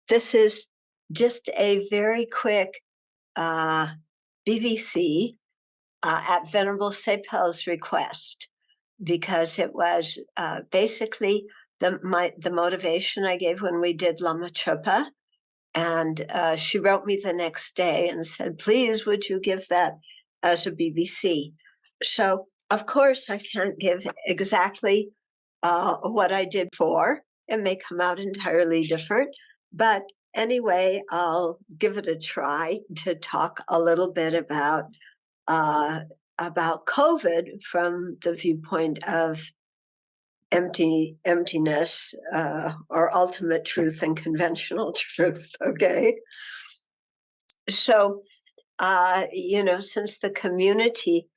This is just a very quick BBC at Venerable Sepal's request, because it was basically the motivation I gave when we did Lama Chopa. And she wrote me the next day and said, please, would you give that as a BBC? So, of course, I can't give exactly what I did for. It may come out entirely different. But anyway, I'll give it a try to talk a little bit about COVID from the viewpoint of emptiness or ultimate truth and conventional truth. Okay. So, since the community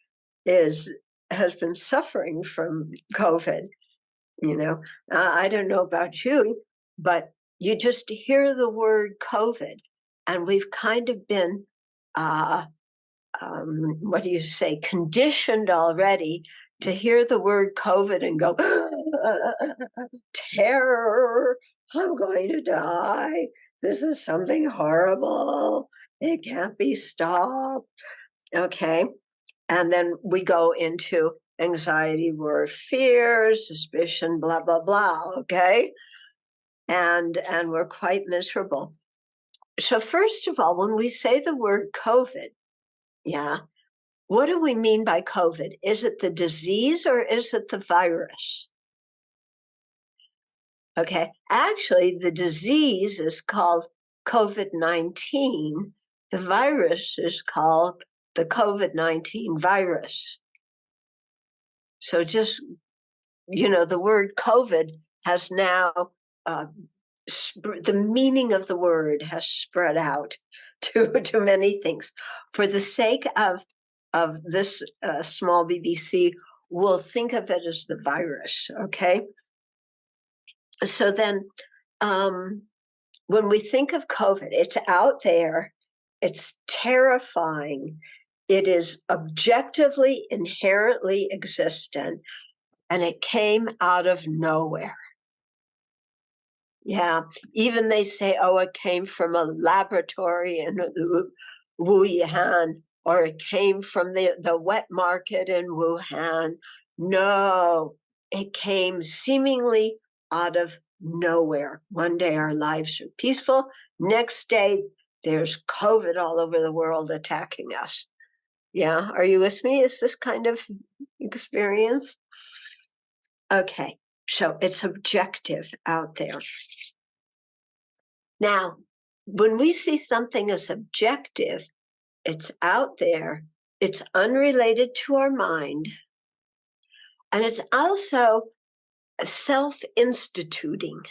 has been suffering from COVID, I don't know about you, but you just hear the word COVID, and we've kind of been, conditioned already to hear the word COVID and go, terror, I'm going to die. This is something horrible. It can't be stopped. Okay. And then we go into anxiety, worry, fear, suspicion, blah, blah, blah. Okay. And we're quite miserable. So first of all, when we say the word COVID, what do we mean by COVID? Is it the disease or is it the virus? Okay, actually, the disease is called COVID-19. The virus is called the COVID-19 virus. So just, the word COVID has now, the meaning of the word has spread out to many things. For the sake of this small BBC, we'll think of it as the virus, okay? So then when we think of COVID, it's out there, it's terrifying, it is objectively, inherently existent, and it came out of nowhere. Yeah, even they say, oh, it came from a laboratory in Wuhan, or it came from the wet market in Wuhan. No, it came seemingly out of nowhere. One day our lives are peaceful. Next day, there's COVID all over the world attacking us. Yeah, are you with me? Is this kind of experience? Okay, so it's objective out there. Now, when we see something as objective, it's out there, it's unrelated to our mind, and it's also self-instituting.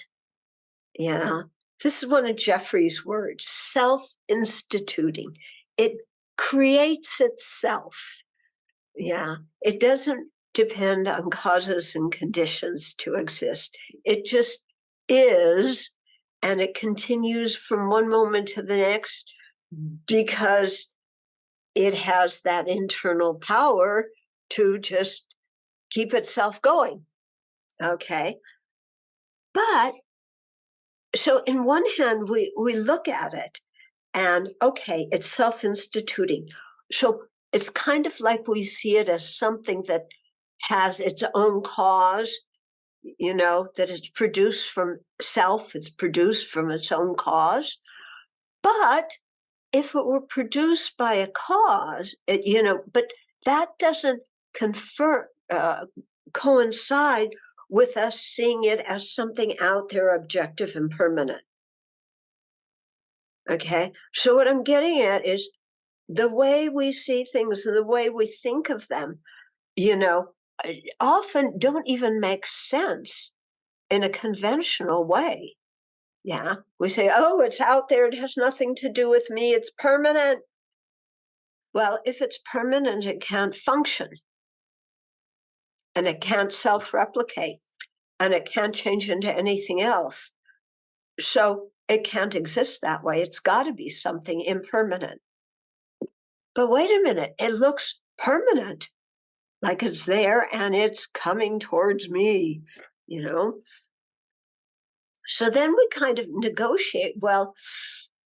Yeah, this is one of Jeffrey's words, self-instituting. It creates itself. Yeah, it doesn't depend on causes and conditions to exist. It just is, and it continues from one moment to the next because it has that internal power to just keep itself going. Okay. But so in one hand, we look at it and okay, it's self-instituting. So it's kind of like we see it as something that has its own cause, that it's produced from self, it's produced from its own cause. But if it were produced by a cause, but that doesn't coincide with us seeing it as something out there, objective and permanent. Okay, so what I'm getting at is the way we see things and the way we think of them, often don't even make sense in a conventional way. Yeah, we say, oh, it's out there, it has nothing to do with me, it's permanent. Well, if it's permanent, it can't function. And it can't self-replicate. And it can't change into anything else. So it can't exist that way. It's got to be something impermanent. But wait a minute, it looks permanent, like it's there and it's coming towards me, So then we kind of negotiate, well,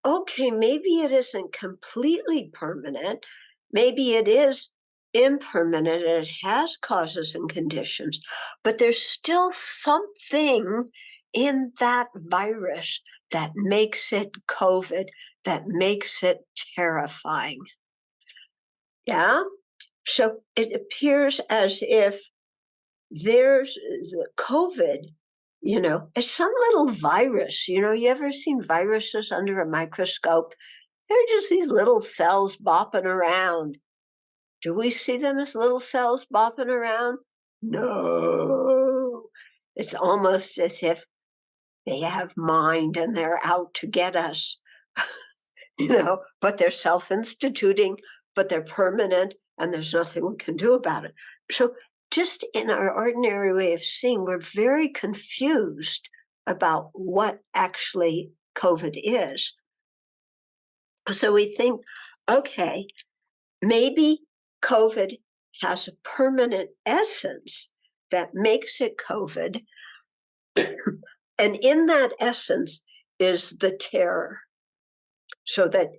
okay, maybe it isn't completely permanent. Maybe it is impermanent and it has causes and conditions, but there's still something in that virus that makes it COVID, that makes it terrifying. Yeah? So it appears as if there's the COVID, it's some little virus. You ever seen viruses under a microscope? They're just these little cells bopping around. Do we see them as little cells bopping around? No. It's almost as if they have mind and they're out to get us, but they're self-instituting, but they're permanent and there's nothing we can do about it. So just in our ordinary way of seeing, we're very confused about what actually COVID is. So we think, okay, maybe COVID has a permanent essence that makes it COVID. And in that essence is the terror. So that,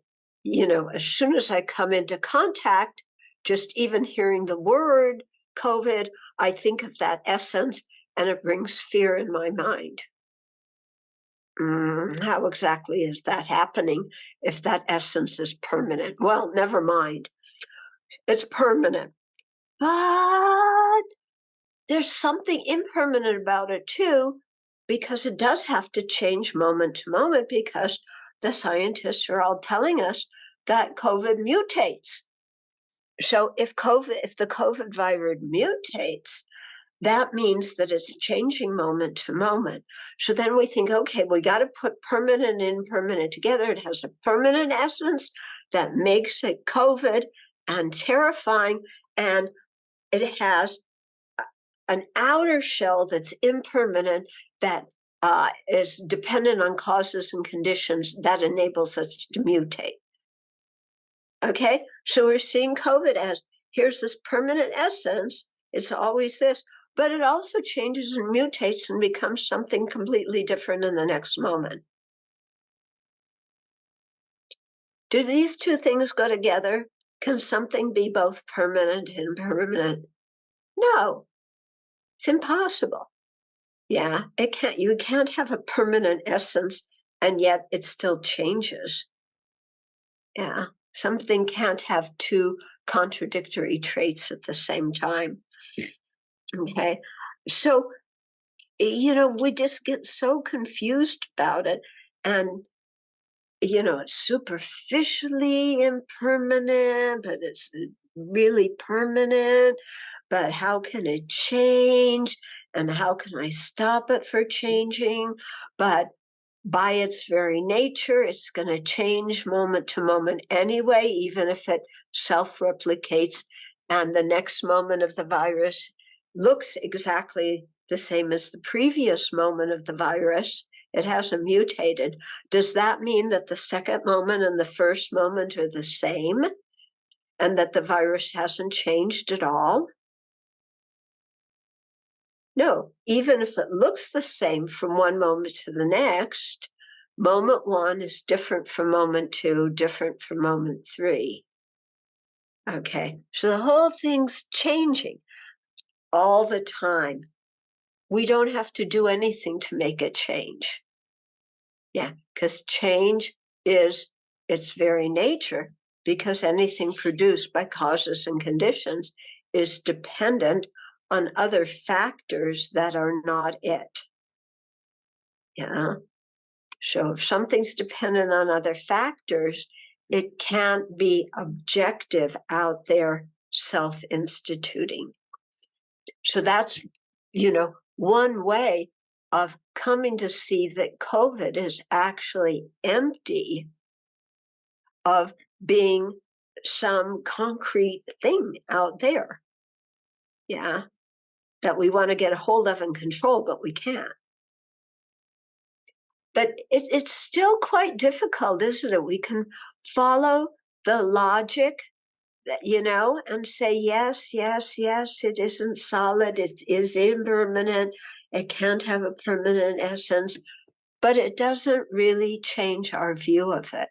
as soon as I come into contact, just even hearing the word COVID, I think of that essence and it brings fear in my mind. How exactly is that happening if that essence is permanent? Well, never mind. It's permanent. But there's something impermanent about it too, because it does have to change moment to moment, because the scientists are all telling us that COVID mutates. So if the COVID virus mutates, that means that it's changing moment to moment. So then we think, okay, we got to put permanent and impermanent together. It has a permanent essence that makes it COVID and terrifying, and it has an outer shell that's impermanent, that is dependent on causes and conditions that enables us to mutate. Okay, so we're seeing COVID as, here's this permanent essence, it's always this, but it also changes and mutates and becomes something completely different in the next moment. Do these two things go together? Can something be both permanent and impermanent? No, it's impossible. Yeah, it can't. You can't have a permanent essence and yet it still changes. Yeah, something can't have two contradictory traits at the same time. Okay, so we just get so confused about it, and it's superficially impermanent, but it's really permanent. But how can it change? And how can I stop it for changing? But by its very nature, it's going to change moment to moment anyway, even if it self-replicates and the next moment of the virus looks exactly the same as the previous moment of the virus. It hasn't mutated. Does that mean that the second moment and the first moment are the same and that the virus hasn't changed at all? No, even if it looks the same from one moment to the next, moment one is different from moment two, different from moment three. Okay, so the whole thing's changing all the time. We don't have to do anything to make it change. Yeah, because change is its very nature, because anything produced by causes and conditions is dependent on other factors that are not it. Yeah. So if something's dependent on other factors, it can't be objective out there self-instituting. So that's, one way of coming to see that COVID is actually empty of being some concrete thing out there. Yeah. That we want to get a hold of and control, but we can't. But it's still quite difficult, isn't it? We can follow the logic, and say, yes, yes, yes, it isn't solid, it is impermanent, it can't have a permanent essence. but it doesn't really change our view of it.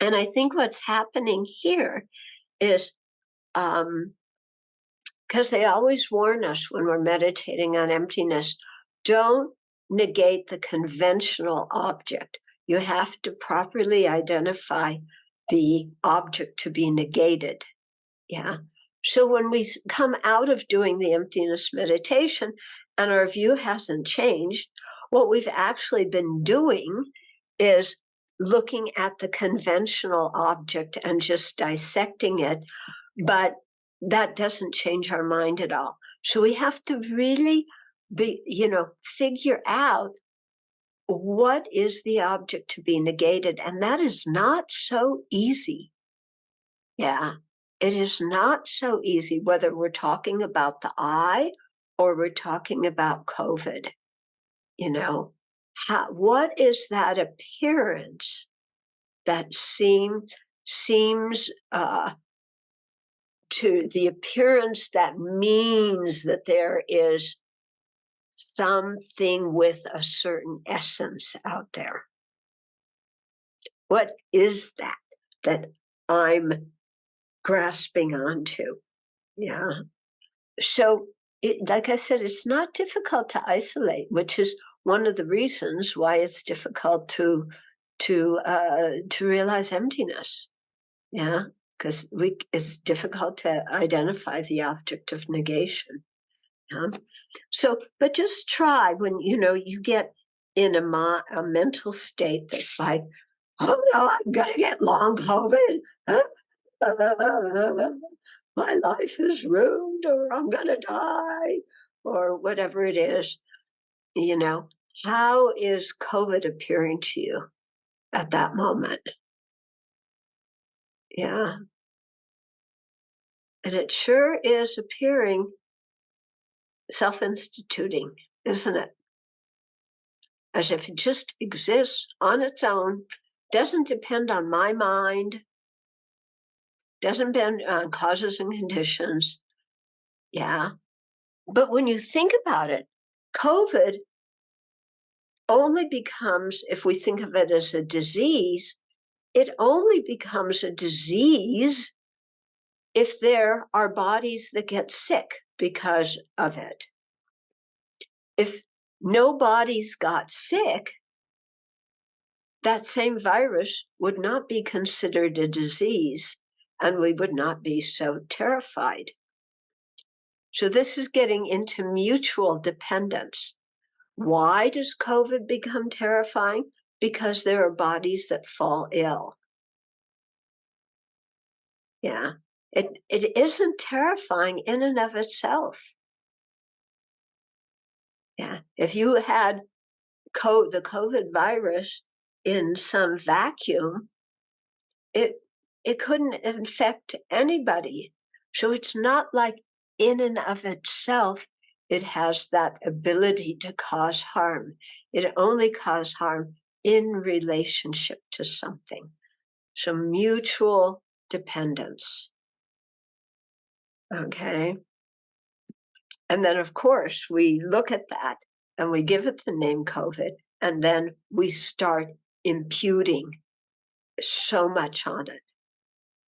And I think what's happening here is, because they always warn us when we're meditating on emptiness, don't negate the conventional object. You have to properly identify the object to be negated. Yeah. So when we come out of doing the emptiness meditation and our view hasn't changed, what we've actually been doing is looking at the conventional object and just dissecting it, but that doesn't change our mind at all. So we have to really figure out what is the object to be negated. And that is not so easy. Yeah, it is not so easy, whether we're talking about the eye or we're talking about COVID. What is that appearance that seems to the appearance that means that there is something with a certain essence out there? What is that I'm grasping onto? Yeah. So, like I said, it's not difficult to isolate, which is one of the reasons why it's difficult to realize emptiness. Yeah, because it's difficult to identify the object of negation. Yeah? So, but just try when you get in a mental state that's like, oh no, I'm gonna get long COVID. My life is ruined, or I'm gonna die, or whatever it is. How is COVID appearing to you at that moment? Yeah. And it sure is appearing self-instituting, isn't it? As if it just exists on its own, doesn't depend on my mind, doesn't depend on causes and conditions. Yeah. But when you think about it, COVID only becomes, if we think of it as a disease, it only becomes a disease if there are bodies that get sick because of it. If no bodies got sick, that same virus would not be considered a disease, and we would not be so terrified. So this is getting into mutual dependence. Why does COVID become terrifying? Because there are bodies that fall ill. Yeah. It isn't terrifying in and of itself. Yeah. If you had the COVID virus in some vacuum, it couldn't infect anybody. So it's not like in and of itself it has that ability to cause harm. It only causes harm in relationship to something. So mutual dependence. Okay. And then, of course, we look at that and we give it the name COVID, and then we start imputing so much on it.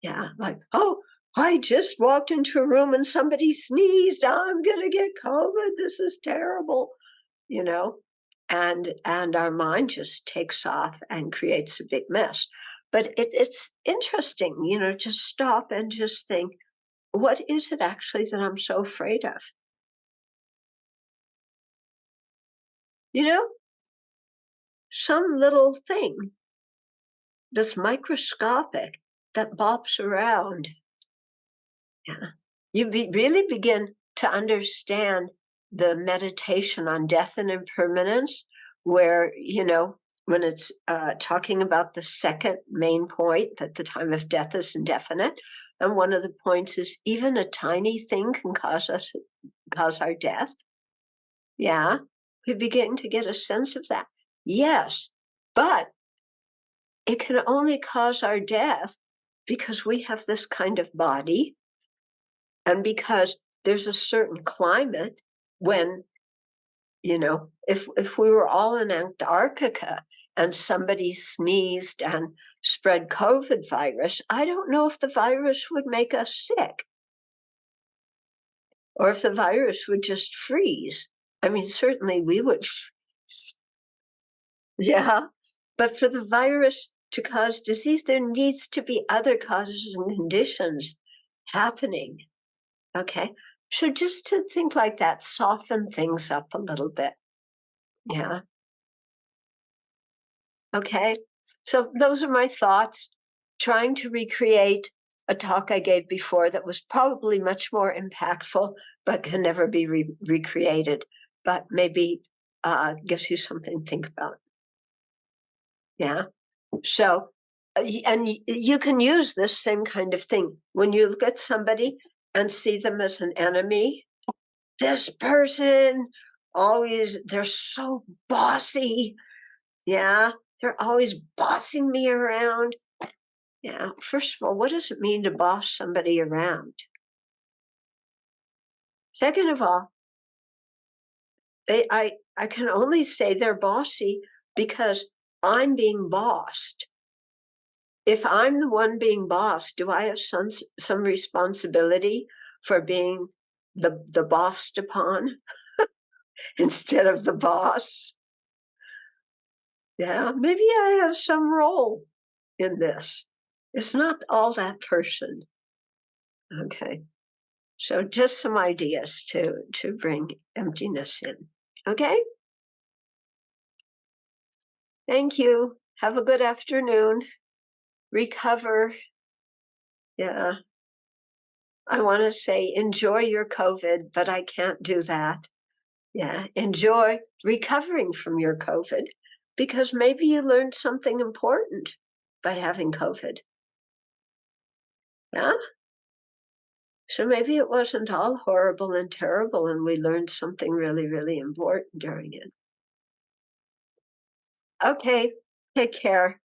Yeah, like, oh, I just walked into a room and somebody sneezed. I'm going to get COVID. This is terrible, and our mind just takes off and creates a big mess. But it's interesting, to stop and just think, what is it actually that I'm so afraid of? Some little thing that's microscopic that bops around. Yeah. You really begin to understand the meditation on death and impermanence, where, when it's talking about the second main point, that the time of death is indefinite. And one of the points is even a tiny thing can cause our death. Yeah. We begin to get a sense of that. Yes, but it can only cause our death because we have this kind of body, and because there's a certain climate when if we were all in Antarctica and somebody sneezed and spread COVID virus, I don't know if the virus would make us sick or if the virus would just freeze. I mean, certainly we would freeze. Yeah, but for the virus to cause disease, there needs to be other causes and conditions happening. Okay, so just to think like that, soften things up a little bit. Yeah. Okay, so those are my thoughts. Trying to recreate a talk I gave before that was probably much more impactful, but can never be recreated, but maybe gives you something to think about. Yeah. So, and you can use this same kind of thing when you look at somebody and see them as an enemy. This person they're so bossy. Yeah, they're always bossing me around. Yeah, first of all, what does it mean to boss somebody around? Second of all, I can only say they're bossy because I'm being bossed. If I'm the one being bossed, do I have some responsibility for being the bossed upon instead of the boss? Yeah, maybe I have some role in this. It's not all that person. Okay. So just some ideas to bring emptiness in. Okay? Thank you. Have a good afternoon. Recover. Yeah. I want to say enjoy your COVID, but I can't do that. Yeah. Enjoy recovering from your COVID because maybe you learned something important by having COVID. Yeah. So maybe it wasn't all horrible and terrible, and we learned something really, really important during it. Okay. Take care.